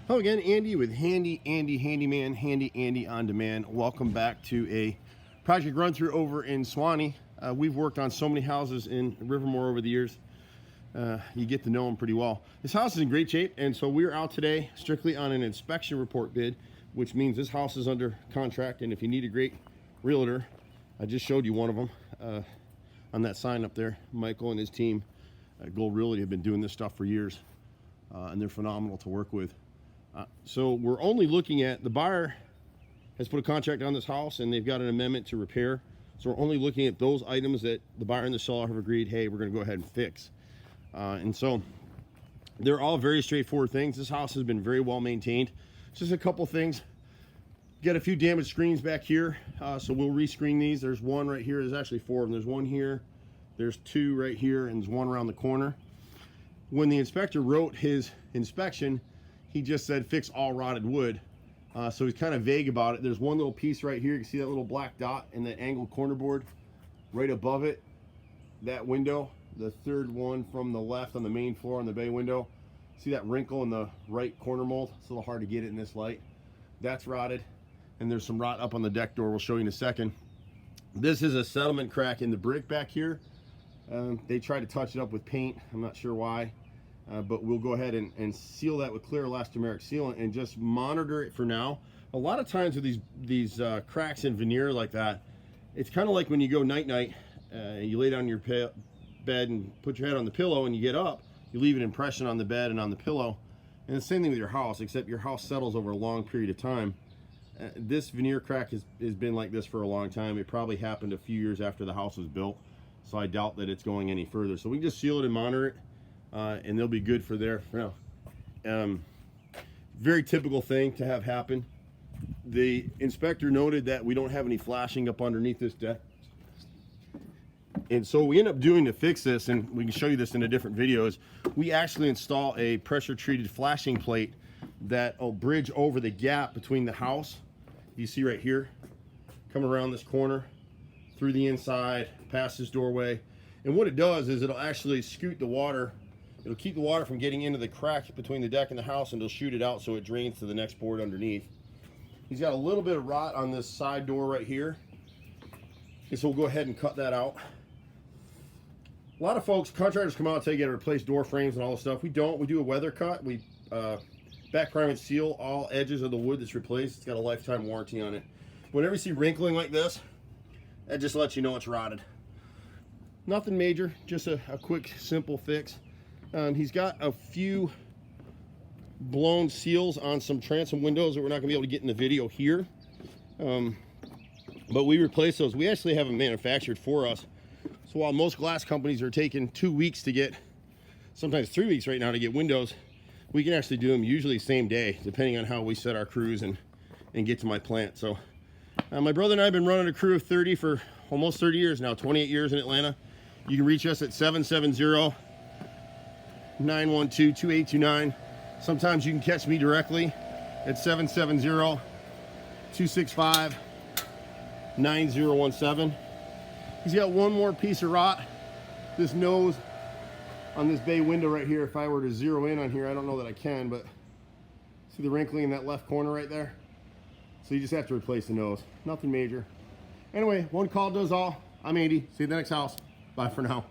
Hello again, Andy with Handy Andy Handyman, Handy Andy on Demand. Welcome back to a project run through over in Suwannee. We've worked on so many houses in Rivermore over the years. You get to know them pretty well. This house is in great shape, and so we're out today strictly on an inspection report bid, which means this house is under contract. And if you need a great realtor, I just showed you one of them on that sign up there. Michael and his team at Gold Realty have been doing this stuff for years, and they're phenomenal to work with. So we're only looking at, the buyer has put a contract on this house and they've got an amendment to repair. So we're only looking at those items that the buyer and the seller have agreed, hey, we're going to go ahead and fix. And so they're all very straightforward things. This house has been very well maintained. Just a couple things. Got a few damaged screens back here. So we'll rescreen these. There's one right here. There's actually four of them. There's one here. There's two right here, and there's one around the corner. When the inspector wrote his inspection, he just said fix all rotted wood. So he's kind of vague about it. There's one little piece right here. You can see that little black dot in the angled corner board right above it. That window, the third one from the left on the main floor on the bay window. See that wrinkle in the right corner mold? It's a little hard to get it in this light. That's rotted. And there's some rot up on the deck door. We'll show you in a second. This is a settlement crack in the brick back here. They tried to touch it up with paint. I'm not sure why. But we'll go ahead and seal that with clear elastomeric sealant and just monitor it for now. A lot of times with these cracks in veneer like that, it's kind of like when you go night-night, you lay down on your bed and put your head on the pillow, and you get up, you leave an impression on the bed and on the pillow. And the same thing with your house, except your house settles over a long period of time. This veneer crack has been like this for a long time. It probably happened a few years after the house was built, so I doubt that it's going any further. So we can just seal it and monitor it. And they'll be good for there for now. Very typical thing to have happen. The inspector noted that we don't have any flashing up underneath this deck. And so what we end up doing to fix this, and we can show you this in a different videos, we actually install a pressure treated flashing plate that will bridge over the gap between the house. You see right here, come around this corner, through the inside, past this doorway. And what it does is it'll actually scoot the water. It'll keep the water from getting into the crack between the deck and the house, and it'll shoot it out so it drains to the next board underneath. He's got a little bit of rot on this side door right here. And so we'll go ahead and cut that out. A lot of folks, contractors come out and say you got to replace door frames and all this stuff. We don't. We do a weather cut. We back prime and seal all edges of the wood that's replaced. It's got a lifetime warranty on it. Whenever you see wrinkling like this, that just lets you know it's rotted. Nothing major, just a quick, simple fix. He's got a few blown seals on some transom windows that we're not going to be able to get in the video here. But we replace those. We actually have them manufactured for us. So while most glass companies are taking 2 weeks to get, sometimes 3 weeks right now to get windows, we can actually do them usually same day, depending on how we set our crews and get to my plant. So my brother and I have been running a crew of 30 for almost 30 years now, 28 years in Atlanta. You can reach us at 770-912-2829. Sometimes you can catch me directly at 770-265-9017. He's got one more piece of rot. This nose on this bay window right here, if I were to zero in on here, I don't know that I can, but see the wrinkling in that left corner right there? So you just have to replace the nose. Nothing major. Anyway, one call does all. I'm Andy. See you at the next house. Bye for now.